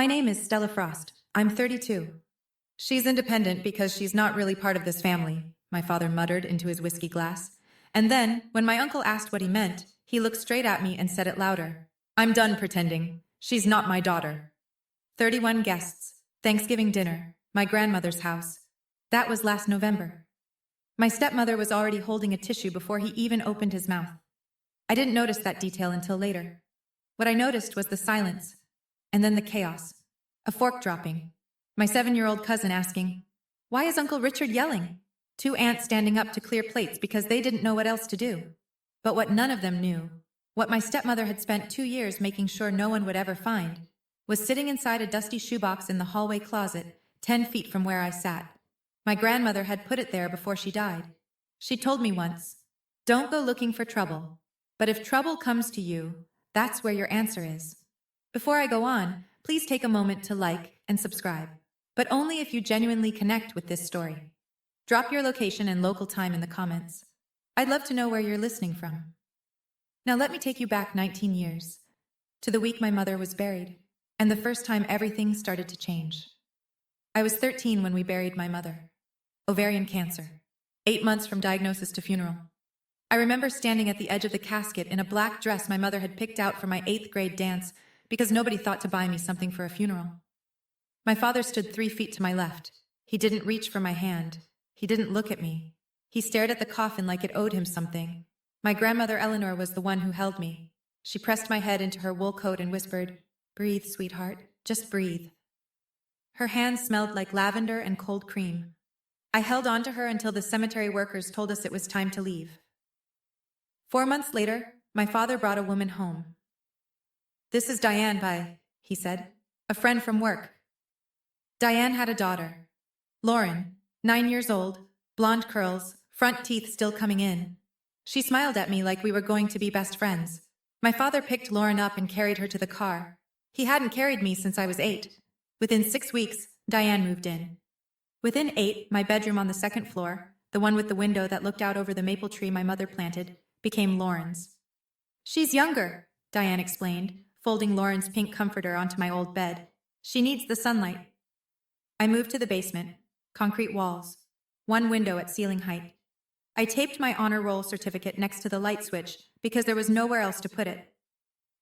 My name is Stella Frost. I'm 32. She's independent because she's not really part of this family, my father muttered into his whiskey glass. And then, when my uncle asked what he meant, he looked straight at me and said it louder. I'm done pretending. She's not my daughter. 31 guests. Thanksgiving dinner. My grandmother's house. That was last November. My stepmother was already holding a tissue before he even opened his mouth. I didn't notice that detail until later. What I noticed was the silence, and then the chaos. A fork dropping. My 7-year-old cousin asking, "Why is Uncle Richard yelling?" 2 aunts standing up to clear plates because they didn't know what else to do. But what none of them knew, what my stepmother had spent 2 years making sure no one would ever find, was sitting inside a dusty shoebox in the hallway closet, 10 feet from where I sat. My grandmother had put it there before she died. She told me once, "Don't go looking for trouble. But if trouble comes to you, that's where your answer is." Before I go on, please take a moment to like and subscribe. But only if you genuinely connect with this story. Drop your location and local time in the comments. I'd love to know where you're listening from. Now let me take you back 19 years, to the week my mother was buried, and the first time everything started to change. I was 13 when we buried my mother. Ovarian cancer. 8 months from diagnosis to funeral. I remember standing at the edge of the casket in a black dress my mother had picked out for my 8th grade dance because nobody thought to buy me something for a funeral. My father stood 3 feet to my left. He didn't reach for my hand. He didn't look at me. He stared at the coffin like it owed him something. My grandmother Eleanor was the one who held me. She pressed my head into her wool coat and whispered, "Breathe, sweetheart, just breathe." Her hands smelled like lavender and cold cream. I held on to her until the cemetery workers told us it was time to leave. 4 months later, my father brought a woman home. "This is Diane he said, "a friend from work." Diane had a daughter, Lauren, 9 years old, blonde curls, front teeth still coming in. She smiled at me like we were going to be best friends. My father picked Lauren up and carried her to the car. He hadn't carried me since I was 8. Within 6 weeks, Diane moved in. Within 8, my bedroom on the 2nd floor, the one with the window that looked out over the maple tree my mother planted, became Lauren's. "She's younger," Diane explained, folding Lauren's pink comforter onto my old bed. "She needs the sunlight." I moved to the basement. Concrete walls. 1 window at ceiling height. I taped my honor roll certificate next to the light switch because there was nowhere else to put it.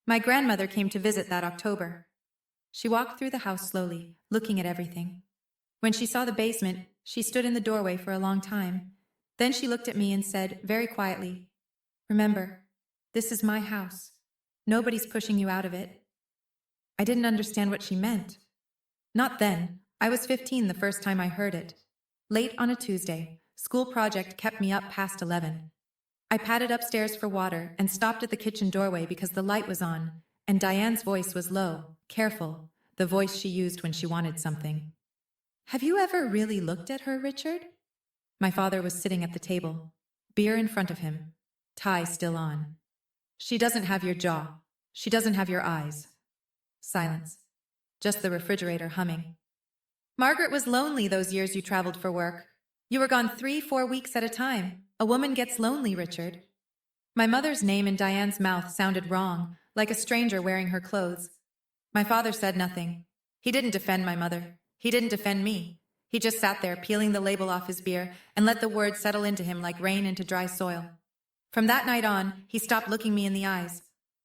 My grandmother came to visit that October. She walked through the house slowly, looking at everything. When she saw the basement, she stood in the doorway for a long time. Then she looked at me and said, very quietly, "Remember, this is my house. Nobody's pushing you out of it." I didn't understand what she meant. Not then. I was 15 the first time I heard it. Late on a Tuesday, school project kept me up past 11. I padded upstairs for water and stopped at the kitchen doorway because the light was on, and Diane's voice was low, careful, the voice she used when she wanted something. "Have you ever really looked at her, Richard?" My father was sitting at the table, beer in front of him, tie still on. "She doesn't have your jaw. She doesn't have your eyes." Silence. Just the refrigerator humming. "Margaret was lonely those years you traveled for work. You were gone 3-4 weeks at a time. A woman gets lonely, Richard." My mother's name in Diane's mouth sounded wrong, like a stranger wearing her clothes. My father said nothing. He didn't defend my mother. He didn't defend me. He just sat there peeling the label off his beer and let the words settle into him like rain into dry soil. From that night on, he stopped looking me in the eyes.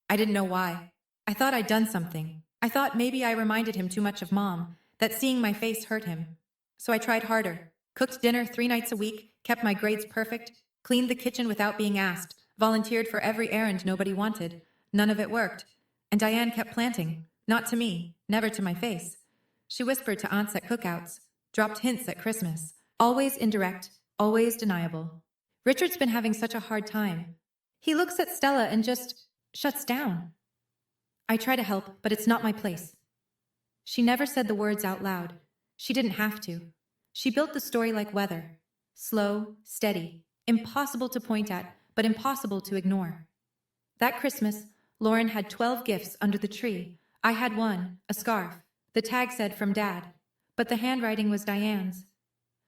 I didn't know why. I thought I'd done something. I thought maybe I reminded him too much of Mom, that seeing my face hurt him. So I tried harder. Cooked dinner 3 nights a week, kept my grades perfect, cleaned the kitchen without being asked, volunteered for every errand nobody wanted. None of it worked. And Diane kept planting. Not to me, never to my face. She whispered to aunts at cookouts, dropped hints at Christmas. Always indirect, always deniable. Richard's been having such a hard time. He looks at Stella and just shuts down. I try to help, but it's not my place. She never said the words out loud. She didn't have to. She built the story like weather. Slow, steady, impossible to point at, but impossible to ignore. That Christmas, Lauren had 12 gifts under the tree. I had 1, a scarf. The tag said from Dad, but the handwriting was Diane's.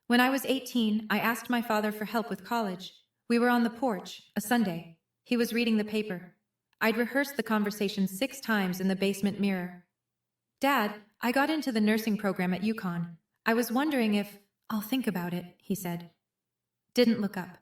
When I was 18, I asked my father for help with college. We were on the porch, a Sunday. He was reading the paper. I'd rehearsed the conversation 6 times in the basement mirror. "Dad, I got into the nursing program at UConn. I was wondering if... I'll think about it, he said. Didn't look up.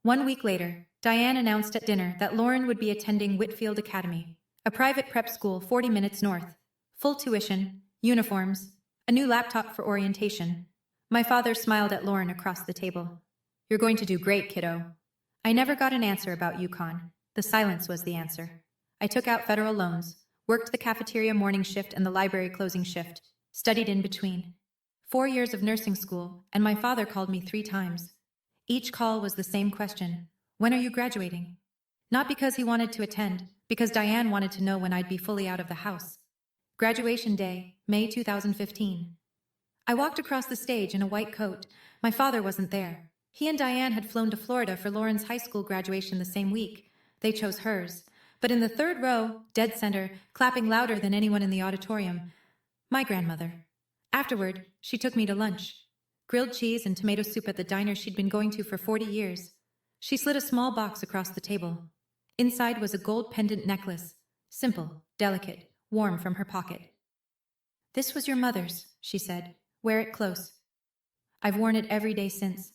1 week later, Diane announced at dinner that Lauren would be attending Whitfield Academy, a private prep school 40 minutes north. Full tuition, uniforms, a new laptop for orientation. My father smiled at Lauren across the table. You're going to do great, kiddo. I never got an answer about UConn. The silence was the answer. I took out federal loans, worked the cafeteria morning shift and the library closing shift, studied in between. 4 years of nursing school, and my father called me 3 times. Each call was the same question. When are you graduating? Not because he wanted to attend, because Diane wanted to know when I'd be fully out of the house. Graduation day, May 2015. I walked across the stage in a white coat. My father wasn't there. He and Diane had flown to Florida for Lauren's high school graduation the same week. They chose hers. But in the third row, dead center, clapping louder than anyone in the auditorium, my grandmother. Afterward, she took me to lunch. Grilled cheese and tomato soup at the diner she'd been going to for 40 years. She slid a small box across the table. Inside was a gold pendant necklace. Simple, delicate, warm from her pocket. This was your mother's, she said. Wear it close. I've worn it every day since.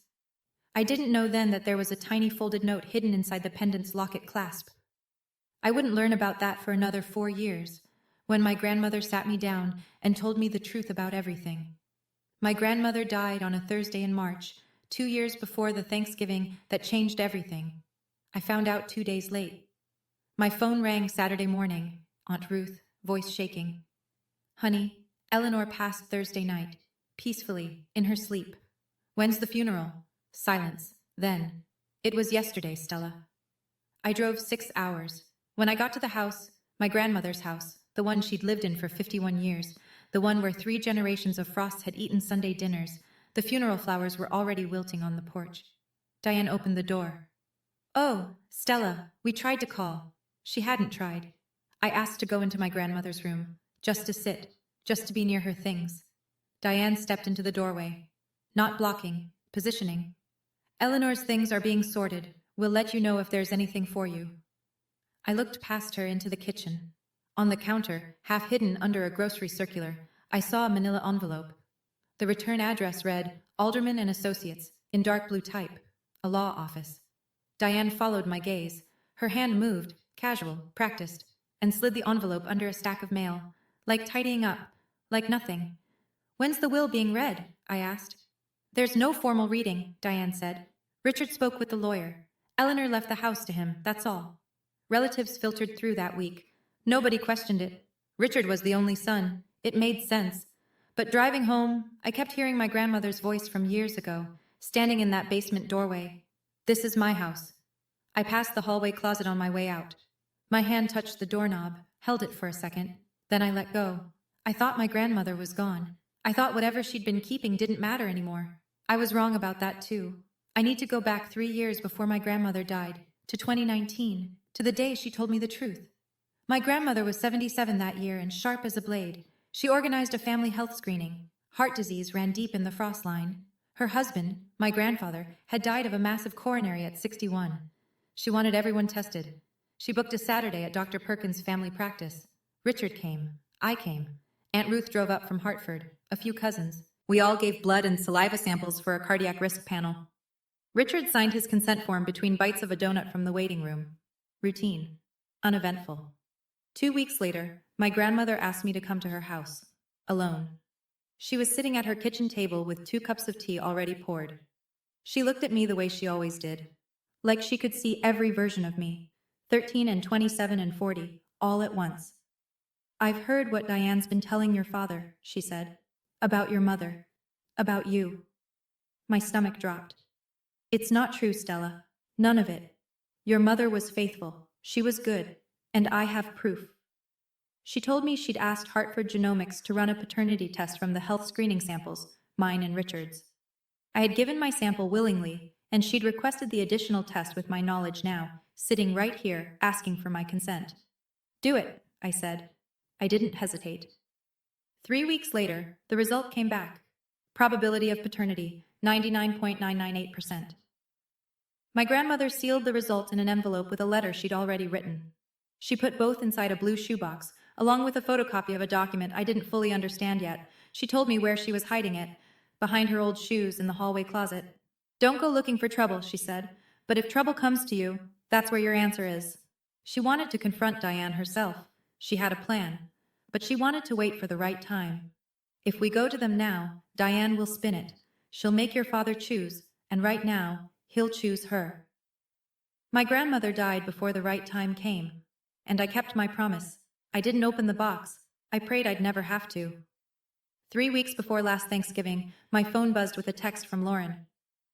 I didn't know then that there was a tiny folded note hidden inside the pendant's locket clasp. I wouldn't learn about that for another 4 years, when my grandmother sat me down and told me the truth about everything. My grandmother died on a Thursday in March, 2 years before the Thanksgiving that changed everything. I found out 2 days late. My phone rang Saturday morning, Aunt Ruth, voice shaking. Honey, Eleanor passed Thursday night, peacefully, in her sleep. When's the funeral? Silence. Then. It was yesterday, Stella. I drove 6 hours. When I got to the house, my grandmother's house, the one she'd lived in for 51 years, the one where 3 generations of Frosts had eaten Sunday dinners, the funeral flowers were already wilting on the porch. Diane opened the door. Oh, Stella, we tried to call. She hadn't tried. I asked to go into my grandmother's room, just to sit, just to be near her things. Diane stepped into the doorway. Not blocking, positioning. Eleanor's things are being sorted. We'll let you know if there's anything for you. I looked past her into the kitchen. On the counter, half hidden under a grocery circular, I saw a manila envelope. The return address read, Alderman and Associates, in dark blue type, a law office. Diane followed my gaze. Her hand moved, casual, practiced, and slid the envelope under a stack of mail, like tidying up, like nothing. When's the will being read? I asked. There's no formal reading, Diane said. Richard spoke with the lawyer. Eleanor left the house to him, that's all. Relatives filtered through that week. Nobody questioned it. Richard was the only son. It made sense. But driving home, I kept hearing my grandmother's voice from years ago, standing in that basement doorway. This is my house. I passed the hallway closet on my way out. My hand touched the doorknob, held it for a second. Then I let go. I thought my grandmother was gone. I thought whatever she'd been keeping didn't matter anymore. I was wrong about that too. I need to go back 3 years before my grandmother died, to 2019, to the day she told me the truth. My grandmother was 77 that year and sharp as a blade. She organized a family health screening. Heart disease ran deep in the frost line. Her husband, my grandfather, had died of a massive coronary at 61. She wanted everyone tested. She booked a Saturday at Dr. Perkins' family practice. Richard came. I came. Aunt Ruth drove up from Hartford. A few cousins. We all gave blood and saliva samples for a cardiac risk panel. Richard signed his consent form between bites of a donut from the waiting room. Routine. Uneventful. 2 weeks later, my grandmother asked me to come to her house. Alone. She was sitting at her kitchen table with 2 cups of tea already poured. She looked at me the way she always did. Like she could see every version of me. 13 and 27 and 40, all at once. I've heard what Diane's been telling your father, she said. About your mother. About you. My stomach dropped. It's not true, Stella. None of it. Your mother was faithful. She was good. And I have proof. She told me she'd asked Hartford Genomics to run a paternity test from the health screening samples, mine and Richard's. I had given my sample willingly, and she'd requested the additional test with my knowledge now, sitting right here, asking for my consent. Do it, I said. I didn't hesitate. 3 weeks later, the result came back. Probability of paternity, 99.998%. My grandmother sealed the result in an envelope with a letter she'd already written. She put both inside a blue shoebox, along with a photocopy of a document I didn't fully understand yet. She told me where she was hiding it, behind her old shoes in the hallway closet. Don't go looking for trouble, she said, but if trouble comes to you, that's where your answer is. She wanted to confront Diane herself. She had a plan, but she wanted to wait for the right time. If we go to them now, Diane will spin it. She'll make your father choose, and right now, he'll choose her. My grandmother died before the right time came, and I kept my promise. I didn't open the box. I prayed I'd never have to. 3 weeks before last Thanksgiving, my phone buzzed with a text from Lauren.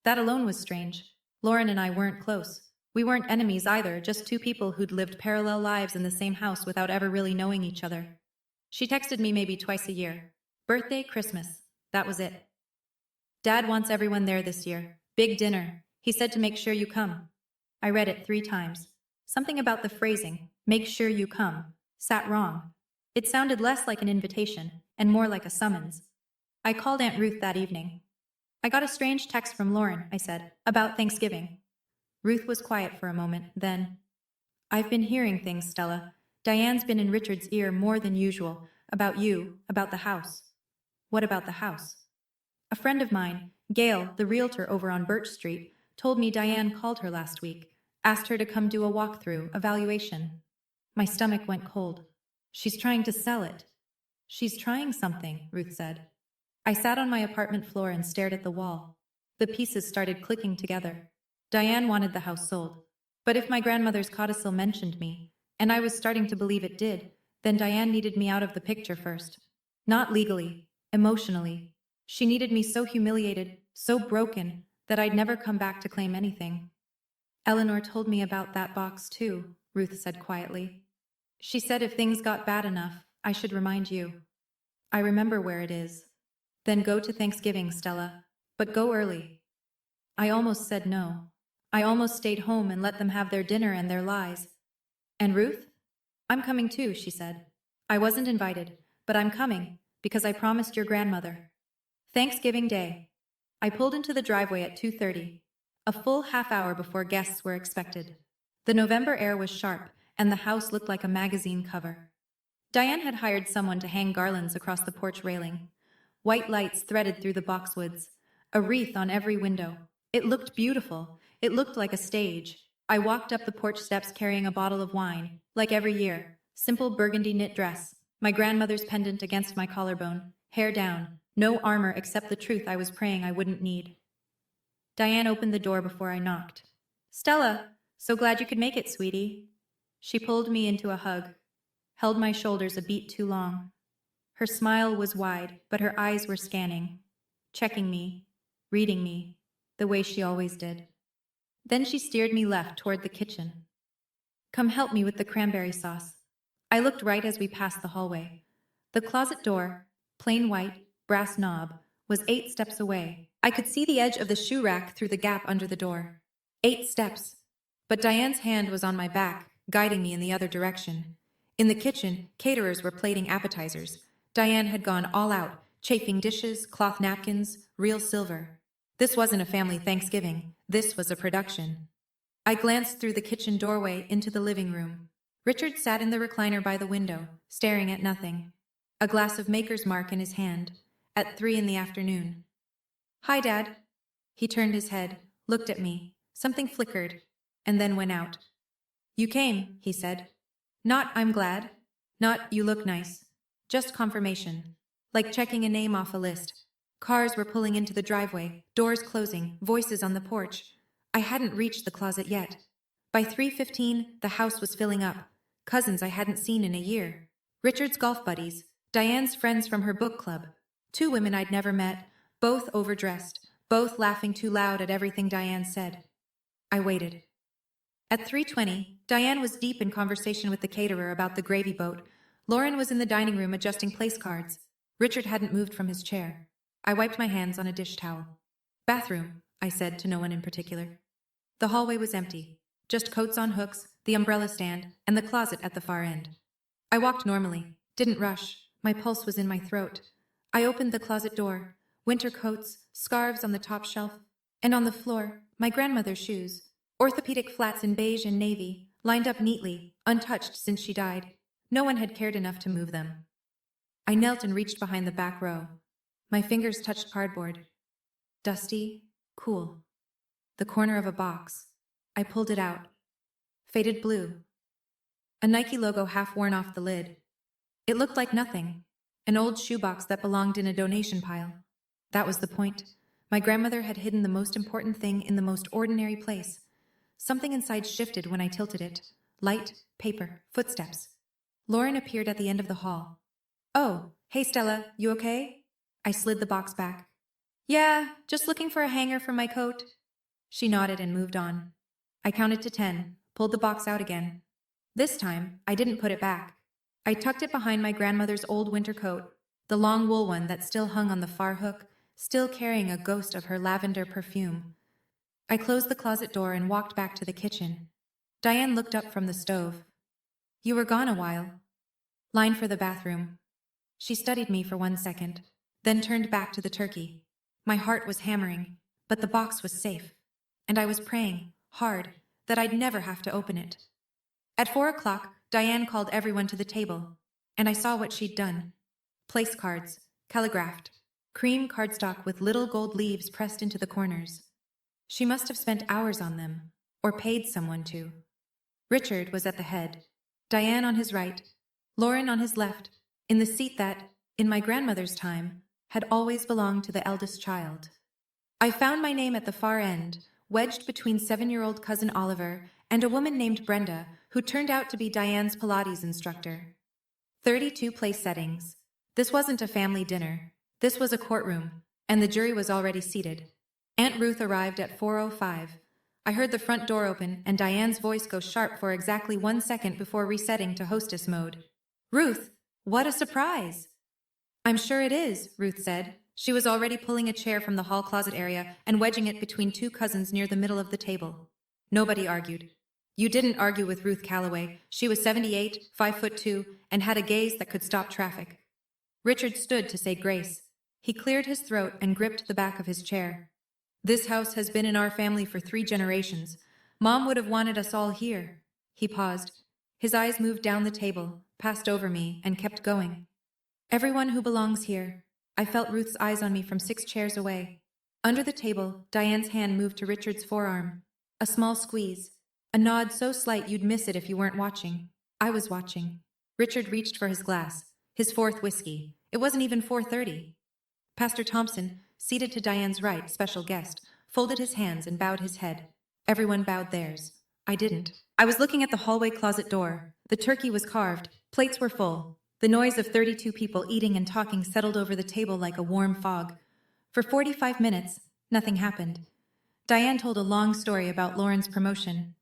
That alone was strange. Lauren and I weren't close. We weren't enemies either, just two people who'd lived parallel lives in the same house without ever really knowing each other. She texted me maybe twice a year. Birthday, Christmas. That was it. Dad wants everyone there this year. Big dinner. He said to make sure you come. I read it 3 times. Something about the phrasing, make sure you come, sat wrong. It sounded less like an invitation and more like a summons. I called Aunt Ruth that evening. I got a strange text from Lauren, I said, about Thanksgiving. Ruth was quiet for a moment, then, I've been hearing things, Stella. Diane's been in Richard's ear more than usual, about you, about the house. What about the house? A friend of mine, Gail, the realtor over on Birch Street, told me Diane called her last week, asked her to come do a walkthrough, evaluation. My stomach went cold. She's trying to sell it. She's trying something, Ruth said. I sat on my apartment floor and stared at the wall. The pieces started clicking together. Diane wanted the house sold. But if my grandmother's codicil mentioned me, and I was starting to believe it did, then Diane needed me out of the picture first. Not legally, emotionally. She needed me so humiliated, so broken, that I'd never come back to claim anything. Eleanor told me about that box too, Ruth said quietly. She said if things got bad enough, I should remind you. I remember where it is. Then go to Thanksgiving, Stella. But go early. I almost said no. I almost stayed home and let them have their dinner and their lies. And Ruth? I'm coming too, she said. I wasn't invited, but I'm coming, because I promised your grandmother. Thanksgiving Day. I pulled into the driveway at 2:30, a full half hour before guests were expected. The November air was sharp, and the house looked like a magazine cover. Diane had hired someone to hang garlands across the porch railing. White lights threaded through the boxwoods, a wreath on every window. It looked beautiful. It looked like a stage. I walked up the porch steps carrying a bottle of wine, like every year. Simple burgundy knit dress, my grandmother's pendant against my collarbone, hair down, no armor except the truth I was praying I wouldn't need. Diane opened the door before I knocked. Stella, so glad you could make it, sweetie. She pulled me into a hug, held my shoulders a beat too long. Her smile was wide, but her eyes were scanning, checking me, reading me, the way she always did. Then she steered me left toward the kitchen. Come help me with the cranberry sauce. I looked right as we passed the hallway. The closet door, plain white, brass knob, was 8 steps away. I could see the edge of the shoe rack through the gap under the door. 8 steps. But Diane's hand was on my back, guiding me in the other direction. In the kitchen, caterers were plating appetizers. Diane had gone all out, chafing dishes, cloth napkins, real silver. This wasn't a family Thanksgiving. This was a production. I glanced through the kitchen doorway into the living room. Richard sat in the recliner by the window, staring at nothing. A glass of Maker's Mark in his hand, at 3 in the afternoon. Hi, Dad. He turned his head, looked at me. Something flickered, and then went out. You came, he said. Not, I'm glad. Not, you look nice. Just confirmation. Like checking a name off a list. Cars were pulling into the driveway, doors closing, voices on the porch. I hadn't reached the closet yet. By 3:15, the house was filling up. Cousins I hadn't seen in a year. Richard's golf buddies, Diane's friends from her book club. 2 women I'd never met, both overdressed, both laughing too loud at everything Diane said. I waited. At 3:20, Diane was deep in conversation with the caterer about the gravy boat. Lauren was in the dining room adjusting place cards. Richard hadn't moved from his chair. I wiped my hands on a dish towel. Bathroom, I said to no one in particular. The hallway was empty. Just coats on hooks, the umbrella stand, and the closet at the far end. I walked normally, didn't rush. My pulse was in my throat. I opened the closet door. Winter coats, scarves on the top shelf, and on the floor, my grandmother's shoes. Orthopedic flats in beige and navy, lined up neatly, untouched since she died. No one had cared enough to move them. I knelt and reached behind the back row. My fingers touched cardboard. Dusty, cool. The corner of a box. I pulled it out. Faded blue. A Nike logo half worn off the lid. It looked like nothing. An old shoebox that belonged in a donation pile. That was the point. My grandmother had hidden the most important thing in the most ordinary place. Something inside shifted when I tilted it. Light, paper, footsteps. Lauren appeared at the end of the hall. "Oh, hey Stella, you okay?" I slid the box back. "Yeah, just looking for a hanger for my coat." She nodded and moved on. I counted to 10, pulled the box out again. This time, I didn't put it back. I tucked it behind my grandmother's old winter coat, the long wool one that still hung on the far hook, still carrying a ghost of her lavender perfume. I closed the closet door and walked back to the kitchen. Diane looked up from the stove. "You were gone a while." "Line for the bathroom." She studied me for 1 second, then turned back to the turkey. My heart was hammering, but the box was safe. And I was praying, hard, that I'd never have to open it. At 4 o'clock, Diane called everyone to the table, and I saw what she'd done. Place cards, calligraphed, cream cardstock with little gold leaves pressed into the corners. She must have spent hours on them, or paid someone to. Richard was at the head, Diane on his right, Lauren on his left, in the seat that, in my grandmother's time, had always belonged to the eldest child. I found my name at the far end, wedged between 7-year-old cousin Oliver and a woman named Brenda, who turned out to be Diane's Pilates instructor. 32 place settings. This wasn't a family dinner. This was a courtroom, and the jury was already seated. Aunt Ruth arrived at 4:05. I heard the front door open and Diane's voice go sharp for exactly 1 second before resetting to hostess mode. "Ruth, what a surprise!" "I'm sure it is," Ruth said. She was already pulling a chair from the hall closet area and wedging it between two cousins near the middle of the table. Nobody argued. You didn't argue with Ruth Calloway. She was 78, 5'2", and had a gaze that could stop traffic. Richard stood to say grace. He cleared his throat and gripped the back of his chair. "This house has been in our family for 3 generations. Mom would have wanted us all here." He paused. His eyes moved down the table, passed over me, and kept going. "Everyone who belongs here." I felt Ruth's eyes on me from 6 chairs away. Under the table, Diane's hand moved to Richard's forearm. A small squeeze. A nod so slight you'd miss it if you weren't watching. I was watching. Richard reached for his glass, his 4th whiskey. It wasn't even 4:30. Pastor Thompson, seated to Diane's right, special guest, folded his hands and bowed his head. Everyone bowed theirs. I didn't. I was looking at the hallway closet door. The turkey was carved. Plates were full. The noise of 32 people eating and talking settled over the table like a warm fog. For 45 minutes, nothing happened. Diane told a long story about Lauren's promotion.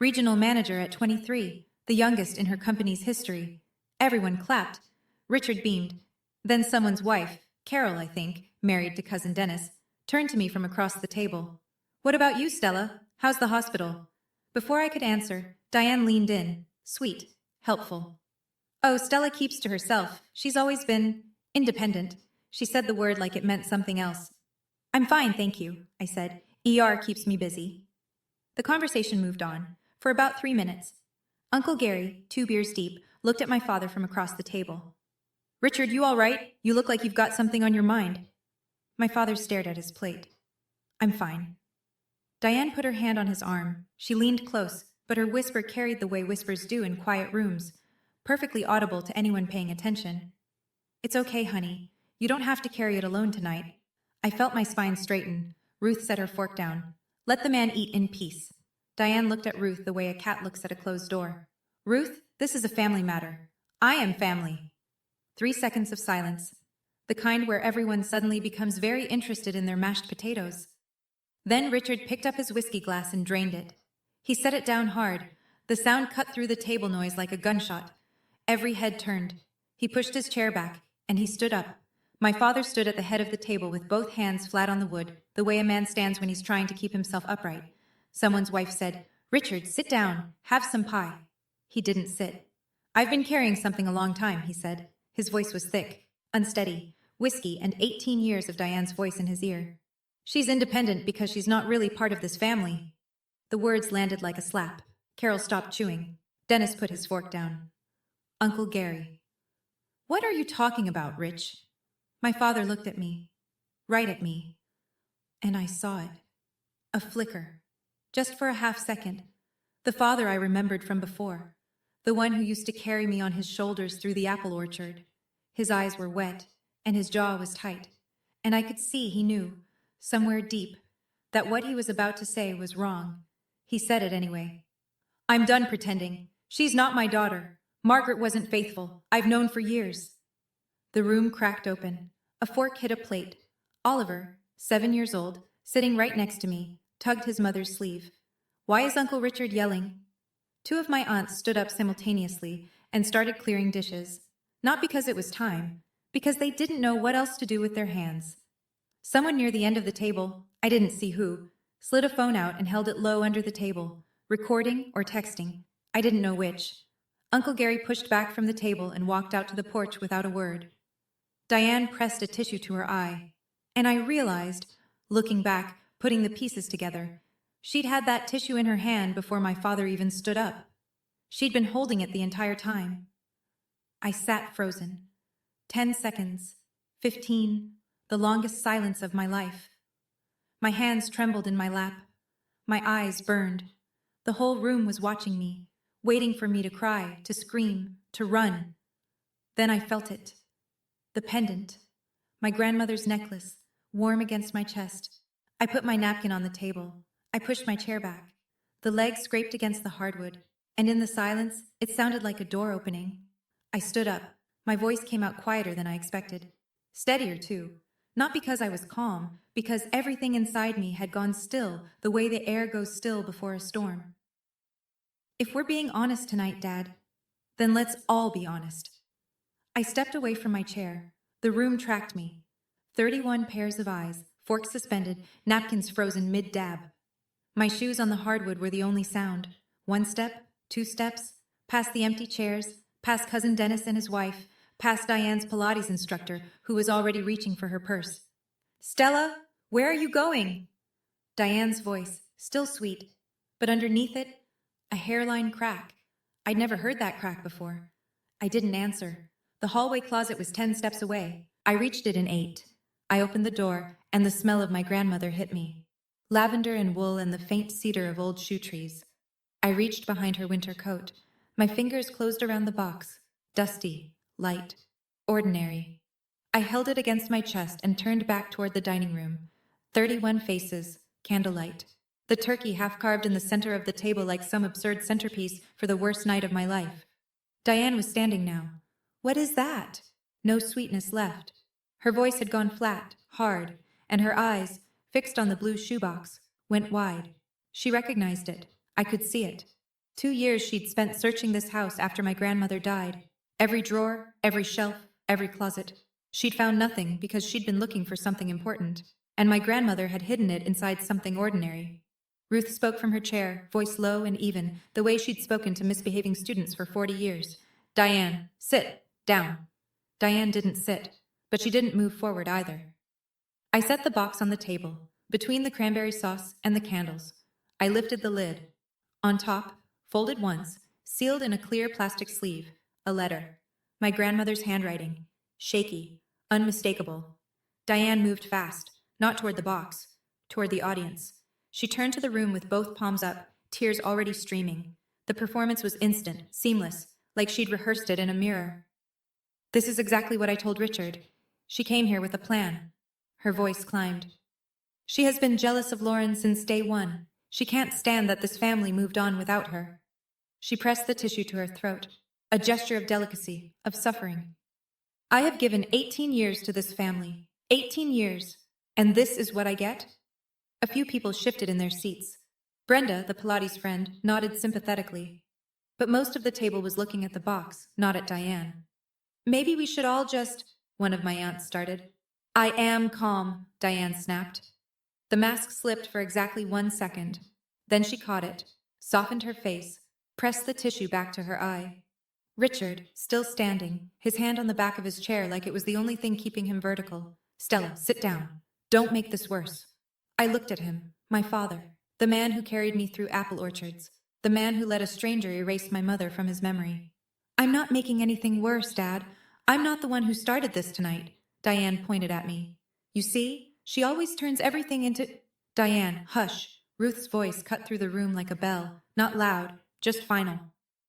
Regional manager at 23, the youngest in her company's history. Everyone clapped. Richard beamed. Then someone's wife, Carol, I think, married to cousin Dennis, turned to me from across the table. "What about you, Stella? How's the hospital?" Before I could answer, Diane leaned in, sweet, helpful. "Oh, Stella keeps to herself. She's always been independent." She said the word like it meant something else. "I'm fine, thank you," I said. "ER keeps me busy." The conversation moved on, for about 3 minutes. Uncle Gary, 2 beers deep, looked at my father from across the table. "Richard, you all right? You look like you've got something on your mind." My father stared at his plate. "I'm fine." Diane put her hand on his arm. She leaned close, but her whisper carried the way whispers do in quiet rooms, perfectly audible to anyone paying attention. "It's okay, honey. You don't have to carry it alone tonight." I felt my spine straighten. Ruth set her fork down. "Let the man eat in peace." Diane looked at Ruth the way a cat looks at a closed door. "Ruth, this is a family matter. I am family." 3 seconds of silence. The kind where everyone suddenly becomes very interested in their mashed potatoes. Then Richard picked up his whiskey glass and drained it. He set it down hard. The sound cut through the table noise like a gunshot. Every head turned. He pushed his chair back, and he stood up. My father stood at the head of the table with both hands flat on the wood, the way a man stands when he's trying to keep himself upright. Someone's wife said, "Richard, sit down. Have some pie." He didn't sit. "I've been carrying something a long time," he said. His voice was thick, unsteady, whiskey and 18 years of Diane's voice in his ear. "She's independent because she's not really part of this family." The words landed like a slap. Carol stopped chewing. Dennis put his fork down. Uncle Gary. What are you talking about, Rich? My father looked at me, right at me, and I saw it. A flicker. Just for a half second. The father I remembered from before. The one who used to carry me on his shoulders through the apple orchard. His eyes were wet, and his jaw was tight. And I could see he knew, somewhere deep, that what he was about to say was wrong. He said it anyway. I'm done pretending. She's not my daughter. Margaret wasn't faithful. I've known for years. The room cracked open. A fork hit a plate. Oliver, 7 years old, sitting right next to me, tugged his mother's sleeve. Why is Uncle Richard yelling? Two of my aunts stood up simultaneously and started clearing dishes. Not because it was time, because they didn't know what else to do with their hands. Someone near the end of the table, I didn't see who, slid a phone out and held it low under the table, recording or texting. I didn't know which. Uncle Gary pushed back from the table and walked out to the porch without a word. Diane pressed a tissue to her eye, and I realized, looking back, putting the pieces together, she'd had that tissue in her hand before my father even stood up. She'd been holding it the entire time. I sat frozen. 10 seconds. 15. The longest silence of my life. My hands trembled in my lap. My eyes burned. The whole room was watching me, waiting for me to cry, to scream, to run. Then I felt it. The pendant. My grandmother's necklace, warm against my chest. I put my napkin on the table. I pushed my chair back. The legs scraped against the hardwood, and in the silence, it sounded like a door opening. I stood up. My voice came out quieter than I expected. Steadier, too. Not because I was calm, because everything inside me had gone still the way the air goes still before a storm. If we're being honest tonight, Dad, then let's all be honest. I stepped away from my chair. The room tracked me. 31 pairs of eyes, forks suspended, napkins frozen mid-dab. My shoes on the hardwood were the only sound. 1 step, 2 steps, past the empty chairs, past Cousin Dennis and his wife, past Diane's Pilates instructor, who was already reaching for her purse. Stella, where are you going? Diane's voice, still sweet, but underneath it, a hairline crack. I'd never heard that crack before. I didn't answer. The hallway closet was 10 steps away. I reached it in 8. I opened the door, and the smell of my grandmother hit me. Lavender and wool and the faint cedar of old shoe trees. I reached behind her winter coat. My fingers closed around the box. Dusty, light, ordinary. I held it against my chest and turned back toward the dining room. 31 faces, candlelight. The turkey half carved in the center of the table like some absurd centerpiece for the worst night of my life. Diane was standing now. What is that? No sweetness left. Her voice had gone flat, hard, and her eyes, fixed on the blue shoebox, went wide. She recognized it. I could see it. 2 years she'd spent searching this house after my grandmother died. Every drawer, every shelf, every closet. She'd found nothing because she'd been looking for something important, and my grandmother had hidden it inside something ordinary. Ruth spoke from her chair, voice low and even, the way she'd spoken to misbehaving students for 40 years. Diane, sit. Down. Diane didn't sit, but she didn't move forward either. I set the box on the table, between the cranberry sauce and the candles. I lifted the lid. On top, folded once, sealed in a clear plastic sleeve, a letter. My grandmother's handwriting. Shaky, unmistakable. Diane moved fast, not toward the box, toward the audience. She turned to the room with both palms up, tears already streaming. The performance was instant, seamless, like she'd rehearsed it in a mirror. This is exactly what I told Richard. She came here with a plan. Her voice climbed. She has been jealous of Lauren since day one. She can't stand that this family moved on without her. She pressed the tissue to her throat, a gesture of delicacy, of suffering. I have given 18 years to this family. 18 years. And this is what I get? A few people shifted in their seats. Brenda, the Pilates friend, nodded sympathetically. But most of the table was looking at the box, not at Diane. Maybe we should all just, one of my aunts started. I am calm, Diane snapped. The mask slipped for exactly 1 second. Then she caught it, softened her face, pressed the tissue back to her eye. Richard, still standing, his hand on the back of his chair like it was the only thing keeping him vertical. Stella, sit down. Don't make this worse. I looked at him, my father, the man who carried me through apple orchards, the man who let a stranger erase my mother from his memory. I'm not making anything worse, Dad. I'm not the one who started this tonight. Diane pointed at me. You see, she always turns everything into... Diane, hush. Ruth's voice cut through the room like a bell, not loud, just final.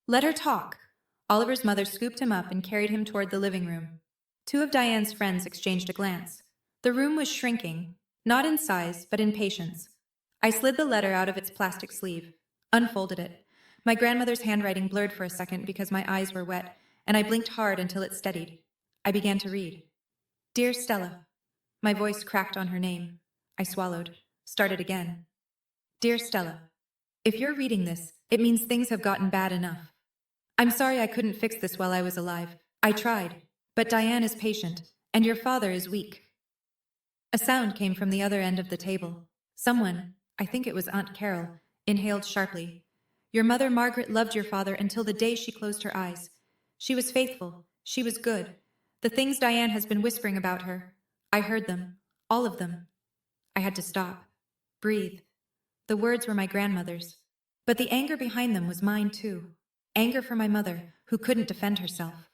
Let her talk. Oliver's mother scooped him up and carried him toward the living room. Two of Diane's friends exchanged a glance. The room was shrinking, not in size, but in patience. I slid the letter out of its plastic sleeve, unfolded it. My grandmother's handwriting blurred for a second because my eyes were wet, and I blinked hard until it steadied. I began to read. Dear Stella. My voice cracked on her name. I swallowed, started again. Dear Stella. If you're reading this, it means things have gotten bad enough. I'm sorry I couldn't fix this while I was alive. I tried, but Diane is patient, and your father is weak. A sound came from the other end of the table. Someone, I think it was Aunt Carol, inhaled sharply. Your mother Margaret loved your father until the day she closed her eyes. She was faithful. She was good. The things Diane has been whispering about her. I heard them. All of them. I had to stop. Breathe. The words were my grandmother's. But the anger behind them was mine too. Anger for my mother, who couldn't defend herself.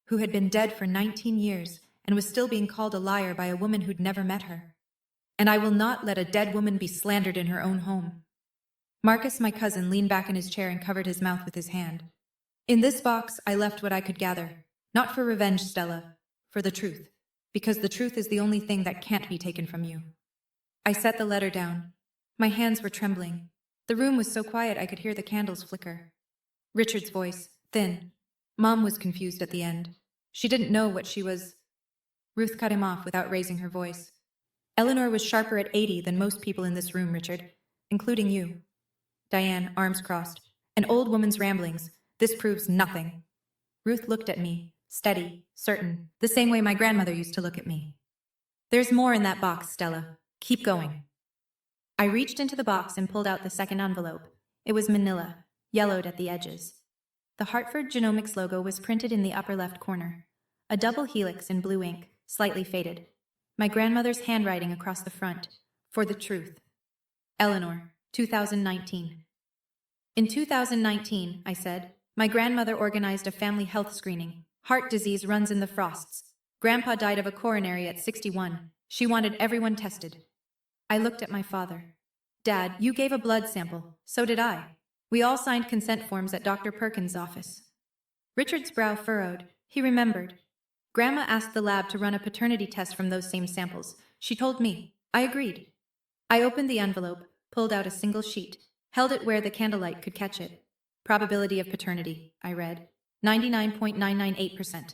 Who had been dead for 19 years and was still being called a liar by a woman who'd never met her. And I will not let a dead woman be slandered in her own home. Marcus, my cousin, leaned back in his chair and covered his mouth with his hand. In this box, I left what I could gather. Not for revenge, Stella. For the truth. Because the truth is the only thing that can't be taken from you. I set the letter down. My hands were trembling. The room was so quiet I could hear the candles flicker. Richard's voice, thin. Mom was confused at the end. She didn't know what she was... Ruth cut him off without raising her voice. Eleanor was sharper at 80 than most people in this room, Richard. Including you. Diane, arms crossed. An old woman's ramblings. This proves nothing. Ruth looked at me, steady, certain, the same way my grandmother used to look at me. There's more in that box, Stella. Keep going. I reached into the box and pulled out the second envelope. It was manila, yellowed at the edges. The Hartford Genomics logo was printed in the upper left corner. A double helix in blue ink, slightly faded. My grandmother's handwriting across the front. For the truth. Eleanor, 2019. In 2019, I said, my grandmother organized a family health screening. Heart disease runs in the Frosts. Grandpa died of a coronary at 61. She wanted everyone tested. I looked at my father. Dad, you gave a blood sample. So did I. We all signed consent forms at Dr. Perkins' office. Richard's brow furrowed. He remembered. Grandma asked the lab to run a paternity test from those same samples. She told me. I agreed. I opened the envelope, pulled out a single sheet, held it where the candlelight could catch it. Probability of paternity, I read. 99.998%.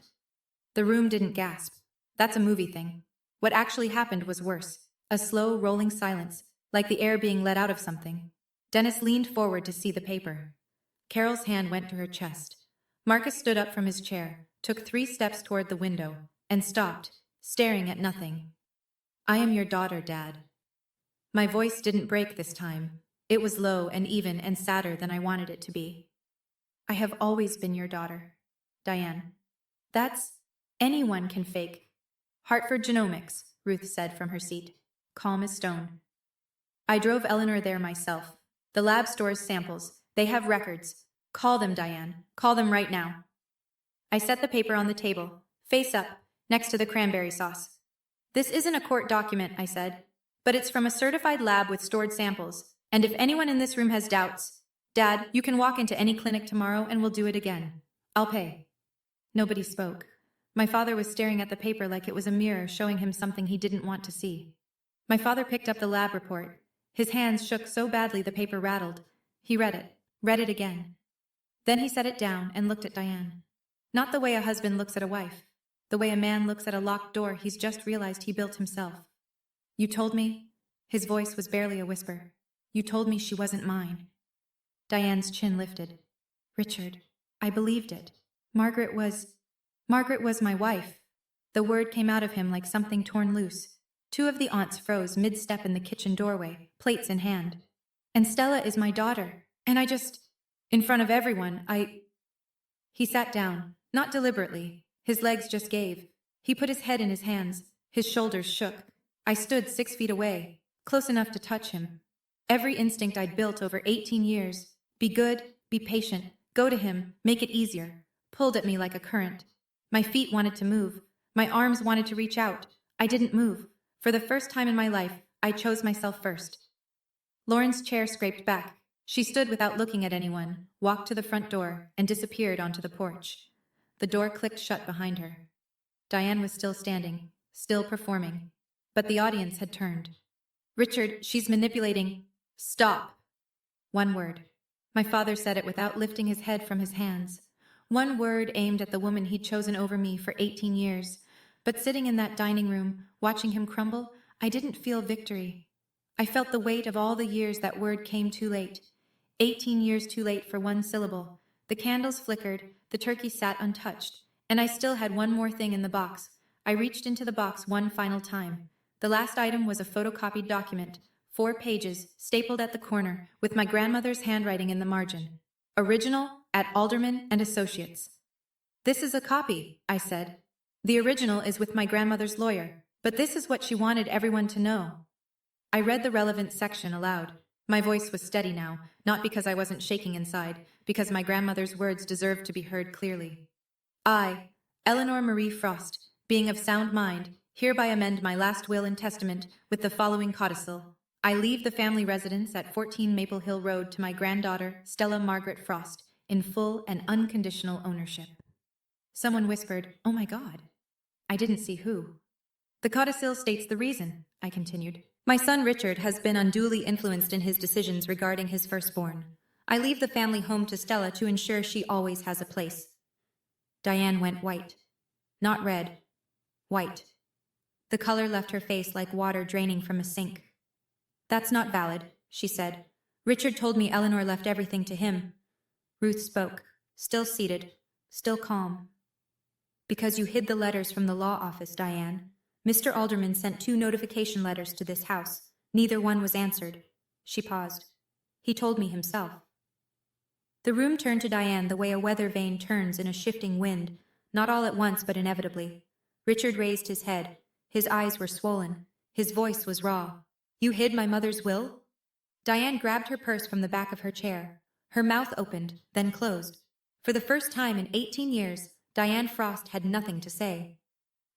The room didn't gasp. That's a movie thing. What actually happened was worse. A slow, rolling silence, like the air being let out of something. Dennis leaned forward to see the paper. Carol's hand went to her chest. Marcus stood up from his chair, took 3 steps toward the window, and stopped, staring at nothing. I am your daughter, Dad. My voice didn't break this time. It was low and even and sadder than I wanted it to be. I have always been your daughter, Diane. That's... anyone can fake. Hartford Genomics, Ruth said from her seat, calm as stone. I drove Eleanor there myself. The lab stores samples. They have records. Call them, Diane. Call them right now. I set the paper on the table, face up, next to the cranberry sauce. This isn't a court document, I said, but it's from a certified lab with stored samples, and if anyone in this room has doubts, Dad, you can walk into any clinic tomorrow and we'll do it again. I'll pay. Nobody spoke. My father was staring at the paper like it was a mirror showing him something he didn't want to see. My father picked up the lab report. His hands shook so badly the paper rattled. He read it again. Then he set it down and looked at Diane. Not the way a husband looks at a wife. The way a man looks at a locked door he's just realized he built himself. You told me? His voice was barely a whisper. You told me she wasn't mine. Diane's chin lifted. Richard, I believed it. Margaret was my wife. The word came out of him like something torn loose. 2 of the aunts froze mid-step in the kitchen doorway, plates in hand. And Stella is my daughter. And I just... in front of everyone, He sat down, not deliberately. His legs just gave. He put his head in his hands. His shoulders shook. I stood 6 feet away, close enough to touch him. Every instinct I'd built over 18 years. Be good, be patient, go to him, make it easier. pulled at me like a current. My feet wanted to move. My arms wanted to reach out. I didn't move. For the first time in my life, I chose myself first. Lauren's chair scraped back. She stood without looking at anyone, walked to the front door, and disappeared onto the porch. The door clicked shut behind her. Diane was still standing, still performing. But the audience had turned. "Richard, she's manipulating." "Stop." One word. My father said it without lifting his head from his hands. One word aimed at the woman he'd chosen over me for 18 years. But sitting in that dining room, watching him crumble, I didn't feel victory. I felt the weight of all the years that word came too late. 18 years too late for one syllable. The candles flickered, the turkey sat untouched, and I still had one more thing in the box. I reached into the box one final time. The last item was a photocopied document, 4 pages, stapled at the corner, with my grandmother's handwriting in the margin. "Original at Alderman and Associates." "This is a copy," I said. "The original is with my grandmother's lawyer, but this is what she wanted everyone to know." I read the relevant section aloud. My voice was steady now, not because I wasn't shaking inside, because my grandmother's words deserved to be heard clearly. "I, Eleanor Marie Frost, being of sound mind, hereby amend my last will and testament with the following codicil. I leave the family residence at 14 Maple Hill Road to my granddaughter, Stella Margaret Frost, in full and unconditional ownership." Someone whispered, "Oh my God." I didn't see who. "The codicil states the reason," I continued. "My son Richard has been unduly influenced in his decisions regarding his firstborn. I leave the family home to Stella to ensure she always has a place." Diane went white. Not red. White. The color left her face like water draining from a sink. "That's not valid," she said. "Richard told me Eleanor left everything to him." Ruth spoke, still seated, still calm. "Because you hid the letters from the law office, Diane. Mr. Alderman sent 2 notification letters to this house. Neither one was answered." She paused. "He told me himself." The room turned to Diane the way a weather vane turns in a shifting wind, not all at once but inevitably. Richard raised his head. His eyes were swollen. His voice was raw. "You hid my mother's will?" Diane grabbed her purse from the back of her chair. Her mouth opened, then closed. For the first time in 18 years, Diane Frost had nothing to say.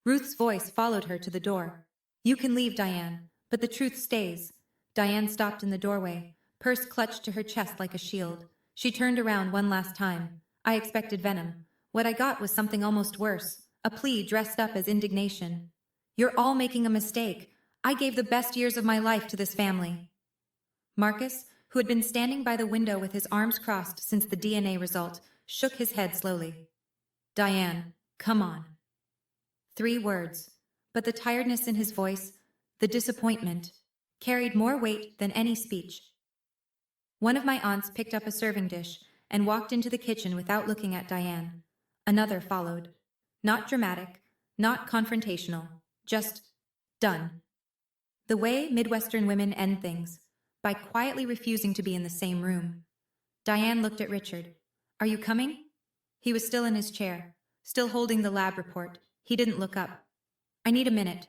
Ruth's voice followed her to the door. "You can leave, Diane, but the truth stays." Diane stopped in the doorway, purse clutched to her chest like a shield. She turned around one last time. I expected venom. What I got was something almost worse, a plea dressed up as indignation. "You're all making a mistake. I gave the best years of my life to this family." Marcus, who had been standing by the window with his arms crossed since the DNA result, shook his head slowly. "Diane, come on." 3 words, but the tiredness in his voice, the disappointment, carried more weight than any speech. One of my aunts picked up a serving dish and walked into the kitchen without looking at Diane. Another followed. Not dramatic, not confrontational, just done. The way Midwestern women end things, by quietly refusing to be in the same room. Diane looked at Richard. "Are you coming?" He was still in his chair, still holding the lab report. He didn't look up. "I need a minute."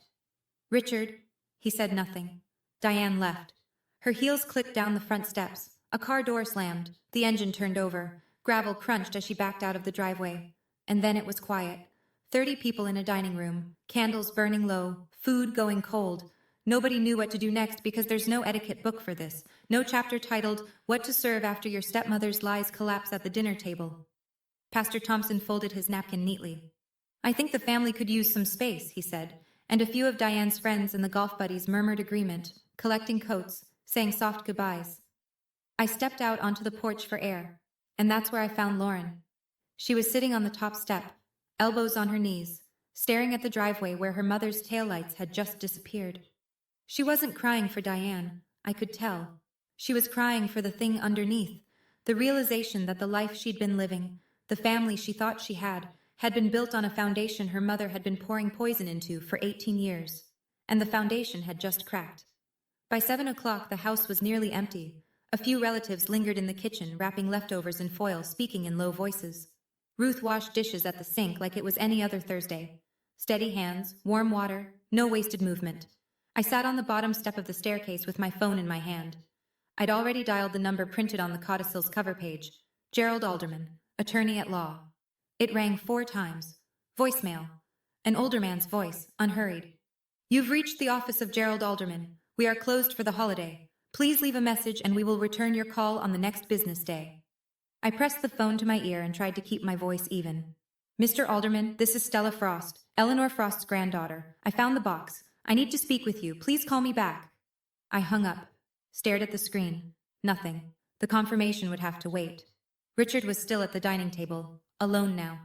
"Richard." He said nothing. Diane left. Her heels clicked down the front steps. A car door slammed. The engine turned over. Gravel crunched as she backed out of the driveway. And then it was quiet. 30 people in a dining room, candles burning low, food going cold. Nobody knew what to do next because there's no etiquette book for this. No chapter titled, "What to Serve After Your Stepmother's Lies Collapse at the Dinner Table." Pastor Thompson folded his napkin neatly. "I think the family could use some space," he said, and a few of Diane's friends and the golf buddies murmured agreement, collecting coats, saying soft goodbyes. I stepped out onto the porch for air, and that's where I found Lauren. She was sitting on the top step, elbows on her knees, staring at the driveway where her mother's taillights had just disappeared. She wasn't crying for Diane, I could tell. She was crying for the thing underneath, the realization that the life she'd been living, the family she thought she had been built on a foundation her mother had been pouring poison into for 18 years. And the foundation had just cracked. By 7 o'clock, the house was nearly empty. A few relatives lingered in the kitchen, wrapping leftovers in foil, speaking in low voices. Ruth washed dishes at the sink like it was any other Thursday. Steady hands, warm water, no wasted movement. I sat on the bottom step of the staircase with my phone in my hand. I'd already dialed the number printed on the codicil's cover page. Gerald Alderman, attorney at law. It rang 4 times. Voicemail. An older man's voice, unhurried. You've reached the office of Gerald Alderman. We are closed for the holiday. Please leave a message and we will return your call on the next business day. I pressed the phone to my ear and tried to keep my voice even. Mr. Alderman, this is Stella Frost, Eleanor Frost's granddaughter. I found the box. I need to speak with you. Please call me back. I hung up, stared at the screen. Nothing. The confirmation would have to wait. Richard was still at the dining table, alone now.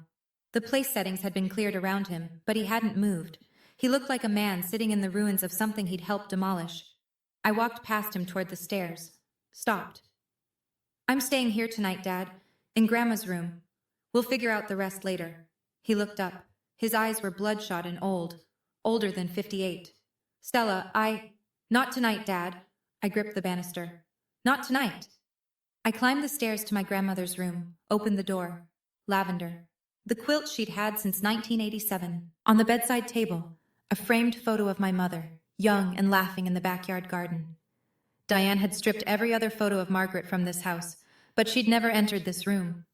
The place settings had been cleared around him, but he hadn't moved. He looked like a man sitting in the ruins of something he'd helped demolish. I walked past him toward the stairs. Stopped. I'm staying here tonight, Dad, in Grandma's room. We'll figure out the rest later. He looked up. His eyes were bloodshot and old, older than 58. Stella, Not tonight, Dad. I gripped the banister. Not tonight. I climbed the stairs to my grandmother's room, opened the door. Lavender. The quilt she'd had since 1987. On the bedside table, a framed photo of my mother, young and laughing in the backyard garden. Diane had stripped every other photo of Margaret from this house, but she'd never entered this room.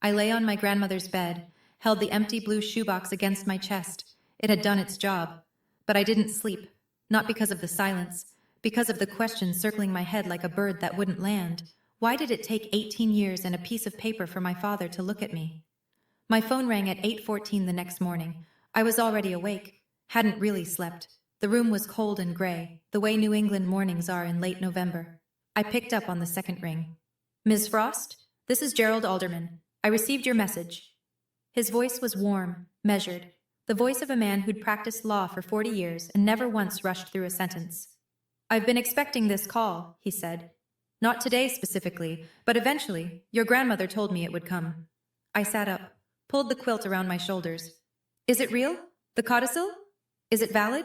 I lay on my grandmother's bed, held the empty blue shoebox against my chest. It had done its job. But I didn't sleep, not because of the silence, because of the questions circling my head like a bird that wouldn't land. Why did it take 18 years and a piece of paper for my father to look at me? My phone rang at 8:14 the next morning. I was already awake, hadn't really slept. The room was cold and gray, the way New England mornings are in late November. I picked up on the second ring. Ms. Frost, this is Gerald Alderman. I received your message. His voice was warm, measured, the voice of a man who'd practiced law for 40 years and never once rushed through a sentence. I've been expecting this call, he said. Not today specifically, but eventually. Your grandmother told me it would come. I sat up, pulled the quilt around my shoulders. Is it real? The codicil? Is it valid?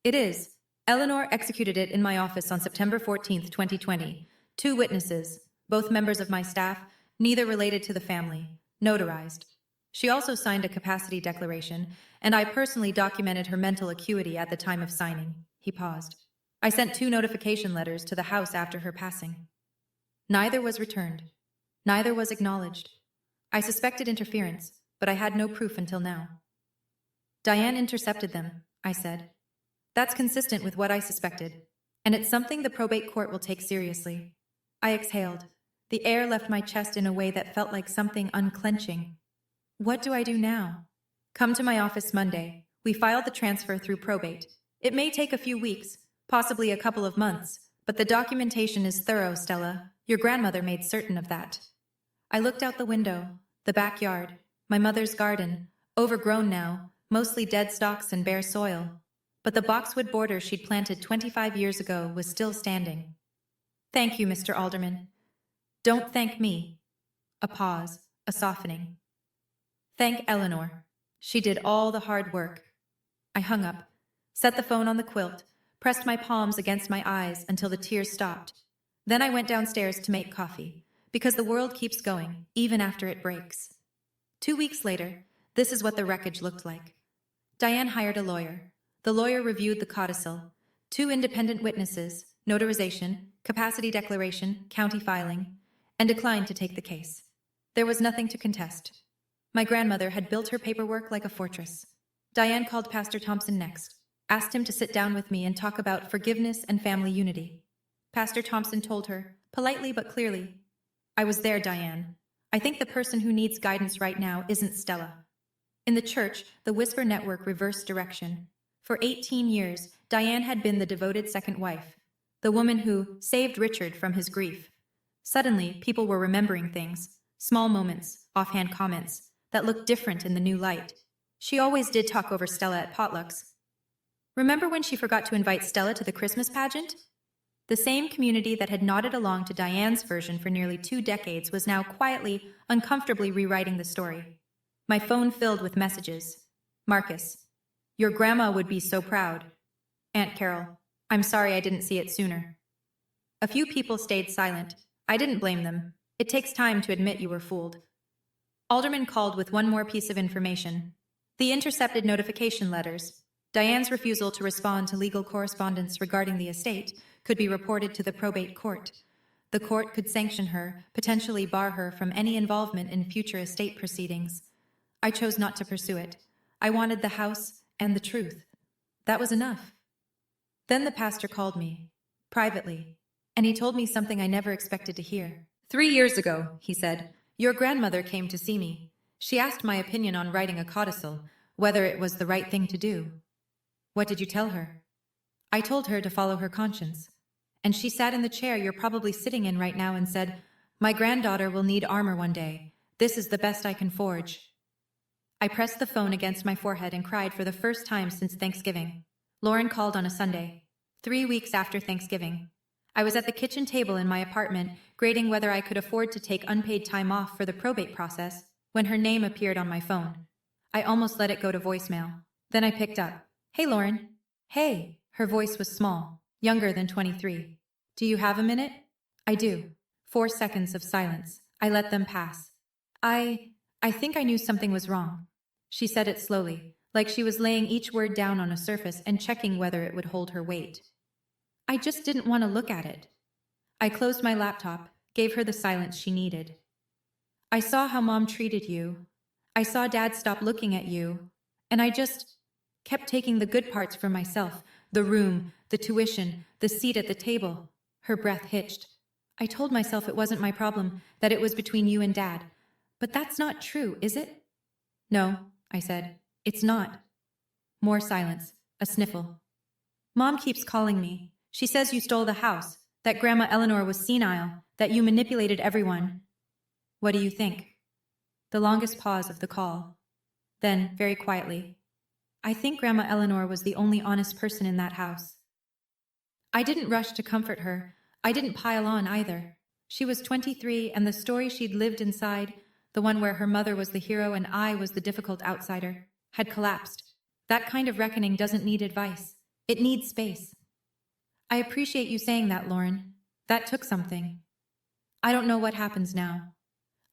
It is. Eleanor executed it in my office on September 14th, 2020. 2 witnesses, both members of my staff, neither related to the family, notarized. She also signed a capacity declaration, and I personally documented her mental acuity at the time of signing. He paused. I sent 2 notification letters to the house after her passing. Neither was returned. Neither was acknowledged. I suspected interference, but I had no proof until now. Diane intercepted them, I said. That's consistent with what I suspected, and it's something the probate court will take seriously. I exhaled. The air left my chest in a way that felt like something unclenching. What do I do now? Come to my office Monday. We filed the transfer through probate. It may take a few weeks, possibly a couple of months, but the documentation is thorough, Stella. Your grandmother made certain of that. I looked out the window, the backyard, my mother's garden, overgrown now, mostly dead stalks and bare soil. But the boxwood border she'd planted 25 years ago was still standing. Thank you, Mr. Alderman. Don't thank me. A pause, a softening. Thank Eleanor. She did all the hard work. I hung up, set the phone on the quilt, pressed my palms against my eyes until the tears stopped. Then I went downstairs to make coffee, because the world keeps going, even after it breaks. 2 weeks later, this is what the wreckage looked like. Diane hired a lawyer. The lawyer reviewed the codicil, 2 independent witnesses, notarization, capacity declaration, county filing, and declined to take the case. There was nothing to contest. My grandmother had built her paperwork like a fortress. Diane called Pastor Thompson next, asked him to sit down with me and talk about forgiveness and family unity. Pastor Thompson told her, politely but clearly, I was there, Diane. I think the person who needs guidance right now isn't Stella. In the church, the Whisper Network reversed direction. For 18 years, Diane had been the devoted second wife, the woman who saved Richard from his grief. Suddenly, people were remembering things, small moments, offhand comments, that looked different in the new light. She always did talk over Stella at potlucks. Remember when she forgot to invite Stella to the Christmas pageant? The same community that had nodded along to Diane's version for nearly 2 decades was now quietly, uncomfortably rewriting the story. My phone filled with messages. Marcus, your grandma would be so proud. Aunt Carol, I'm sorry I didn't see it sooner. A few people stayed silent. I didn't blame them. It takes time to admit you were fooled. Alderman called with one more piece of information. The intercepted notification letters. Diane's refusal to respond to legal correspondence regarding the estate could be reported to the probate court. The court could sanction her, potentially bar her from any involvement in future estate proceedings. I chose not to pursue it. I wanted the house and the truth. That was enough. Then the pastor called me, privately, and he told me something I never expected to hear. 3 years ago, he said, your grandmother came to see me. She asked my opinion on writing a codicil, whether it was the right thing to do. What did you tell her? I told her to follow her conscience. And she sat in the chair you're probably sitting in right now and said, my granddaughter will need armor one day. This is the best I can forge. I pressed the phone against my forehead and cried for the first time since Thanksgiving. Lauren called on a Sunday, 3 weeks after Thanksgiving. I was at the kitchen table in my apartment, grading whether I could afford to take unpaid time off for the probate process, when her name appeared on my phone. I almost let it go to voicemail. Then I picked up. Hey, Lauren. Hey. Her voice was small, younger than 23. Do you have a minute? I do. 4 seconds of silence. I let them pass. I think I knew something was wrong. She said it slowly, like she was laying each word down on a surface and checking whether it would hold her weight. I just didn't want to look at it. I closed my laptop, gave her the silence she needed. I saw how Mom treated you. I saw Dad stop looking at you. And I just kept taking the good parts for myself. The room, the tuition, the seat at the table. Her breath hitched. I told myself it wasn't my problem, that it was between you and Dad. But that's not true, is it? No, I said. It's not. More silence. A sniffle. Mom keeps calling me. She says you stole the house, that Grandma Eleanor was senile, that you manipulated everyone. What do you think? The longest pause of the call. Then, very quietly, I think Grandma Eleanor was the only honest person in that house. I didn't rush to comfort her. I didn't pile on either. She was 23, and the story she'd lived inside, the one where her mother was the hero and I was the difficult outsider, had collapsed. That kind of reckoning doesn't need advice. It needs space. I appreciate you saying that, Lauren. That took something. I don't know what happens now.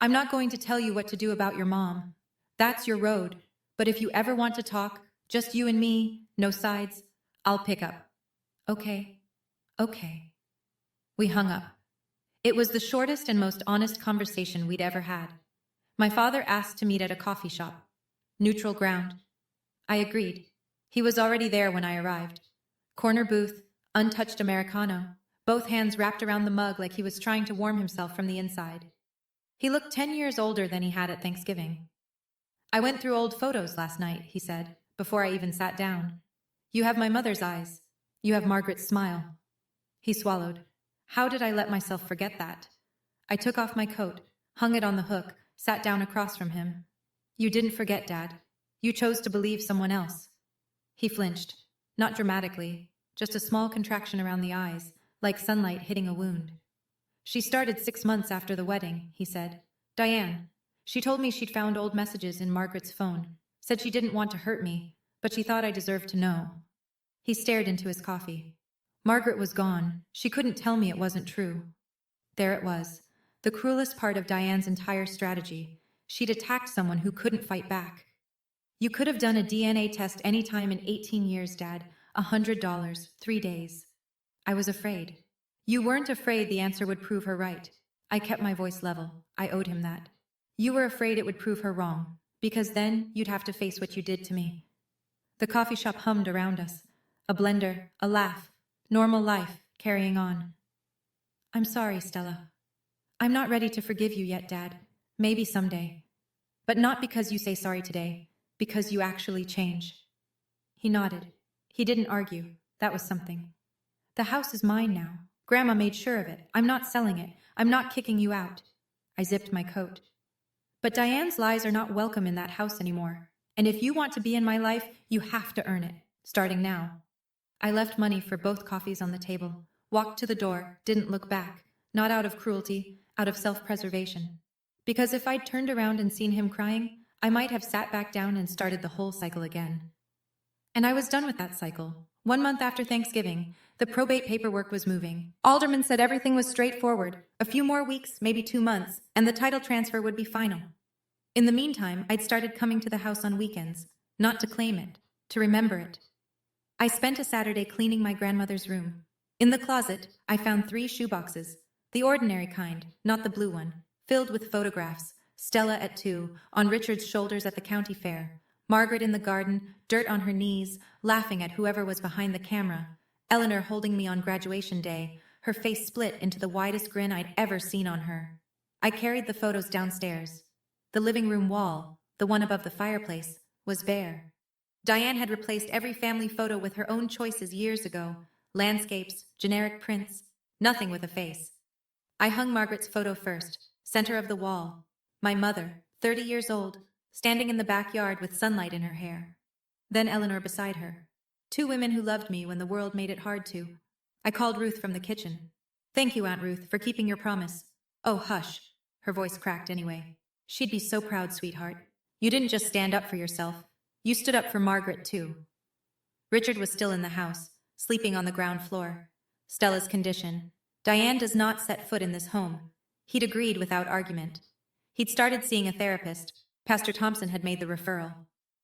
I'm not going to tell you what to do about your mom. That's your road. But if you ever want to talk, just you and me, no sides, I'll pick up. Okay. Okay. We hung up. It was the shortest and most honest conversation we'd ever had. My father asked to meet at a coffee shop. Neutral ground. I agreed. He was already there when I arrived. Corner booth, untouched Americano, both hands wrapped around the mug like he was trying to warm himself from the inside. He looked 10 years older than he had at Thanksgiving. I went through old photos last night, he said, before I even sat down. You have my mother's eyes. You have Margaret's smile. He swallowed. How did I let myself forget that? I took off my coat, hung it on the hook, sat down across from him. You didn't forget, Dad. You chose to believe someone else. He flinched. Not dramatically, just a small contraction around the eyes, like sunlight hitting a wound. She started 6 months after the wedding, he said. Diane. She told me she'd found old messages in Margaret's phone, said she didn't want to hurt me, but she thought I deserved to know. He stared into his coffee. Margaret was gone. She couldn't tell me it wasn't true. There it was, the cruelest part of Diane's entire strategy. She'd attacked someone who couldn't fight back. You could have done a DNA test any time in 18 years, Dad. $100, 3 days. I was afraid. You weren't afraid the answer would prove her right. I kept my voice level. I owed him that. You were afraid it would prove her wrong, because then you'd have to face what you did to me. The coffee shop hummed around us. A blender, a laugh, normal life, carrying on. I'm sorry, Stella. I'm not ready to forgive you yet, Dad. Maybe someday. But not because you say sorry today, because you actually change. He nodded. He didn't argue. That was something. The house is mine now. Grandma made sure of it. I'm not selling it. I'm not kicking you out. I zipped my coat. But Diane's lies are not welcome in that house anymore. And if you want to be in my life, you have to earn it, starting now. I left money for both coffees on the table, walked to the door, didn't look back, not out of cruelty, out of self-preservation. Because if I'd turned around and seen him crying, I might have sat back down and started the whole cycle again. And I was done with that cycle. 1 month after Thanksgiving, the probate paperwork was moving. Alderman said everything was straightforward. A few more weeks, maybe 2 months, and the title transfer would be final. In the meantime, I'd started coming to the house on weekends, not to claim it, to remember it. I spent a Saturday cleaning my grandmother's room. In the closet, I found 3 shoeboxes, the ordinary kind, not the blue one, filled with photographs, Stella at 2, on Richard's shoulders at the county fair, Margaret in the garden, dirt on her knees, laughing at whoever was behind the camera, Eleanor holding me on graduation day, her face split into the widest grin I'd ever seen on her. I carried the photos downstairs. The living room wall, the one above the fireplace, was bare. Diane had replaced every family photo with her own choices years ago. Landscapes, generic prints, nothing with a face. I hung Margaret's photo first, center of the wall. My mother, 30 years old, standing in the backyard with sunlight in her hair. Then Eleanor beside her. Two women who loved me when the world made it hard to. I called Ruth from the kitchen. Thank you, Aunt Ruth, for keeping your promise. Oh, hush. Her voice cracked anyway. She'd be so proud, sweetheart. You didn't just stand up for yourself. You stood up for Margaret, too. Richard was still in the house, sleeping on the ground floor. Stella's condition. Diane does not set foot in this home. He'd agreed without argument. He'd started seeing a therapist. Pastor Thompson had made the referral.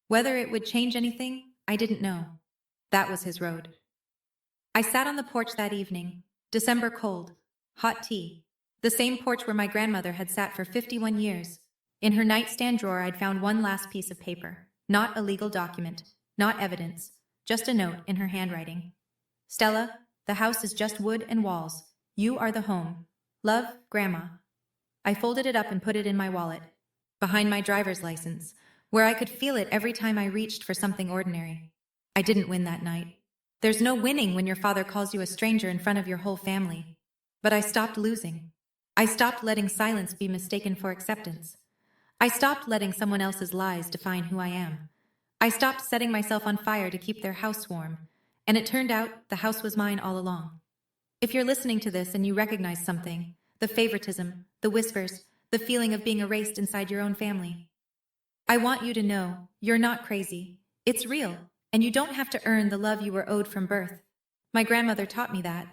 Whether it would change anything, I didn't know. That was his road. I sat on the porch that evening. December cold. Hot tea. The same porch where my grandmother had sat for 51 years. In her nightstand drawer, I'd found one last piece of paper. Not a legal document. Not evidence. Just a note in her handwriting. Stella, the house is just wood and walls. You are the home. Love, Grandma. I folded it up and put it in my wallet, behind my driver's license, where I could feel it every time I reached for something ordinary. I didn't win that night. There's no winning when your father calls you a stranger in front of your whole family. But I stopped losing. I stopped letting silence be mistaken for acceptance. I stopped letting someone else's lies define who I am. I stopped setting myself on fire to keep their house warm, and it turned out the house was mine all along. If you're listening to this and you recognize something, the favoritism, the whispers, the feeling of being erased inside your own family, I want you to know you're not crazy. It's real, and you don't have to earn the love you were owed from birth. My grandmother taught me that.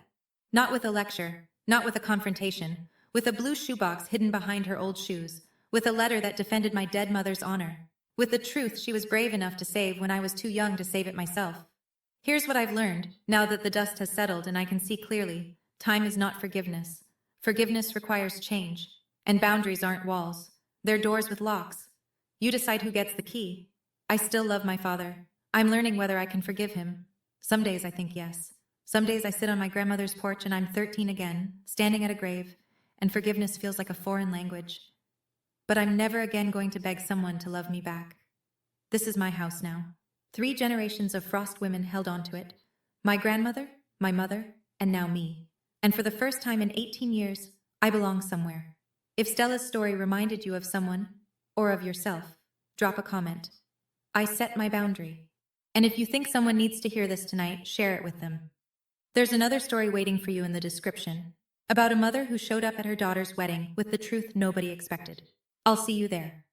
Not with a lecture, not with a confrontation, with a blue shoebox hidden behind her old shoes, with a letter that defended my dead mother's honor, with the truth she was brave enough to save when I was too young to save it myself. Here's what I've learned, now that the dust has settled and I can see clearly. Time is not forgiveness. Forgiveness requires change. And boundaries aren't walls. They're doors with locks. You decide who gets the key. I still love my father. I'm learning whether I can forgive him. Some days I think yes. Some days I sit on my grandmother's porch and I'm 13 again, standing at a grave, and forgiveness feels like a foreign language. But I'm never again going to beg someone to love me back. This is my house now. 3 generations of Frost women held onto it. My grandmother, my mother, and now me. And for the first time in 18 years, I belong somewhere. If Stella's story reminded you of someone, or of yourself, drop a comment. I set my boundary. And if you think someone needs to hear this tonight, share it with them. There's another story waiting for you in the description, about a mother who showed up at her daughter's wedding with the truth nobody expected. I'll see you there.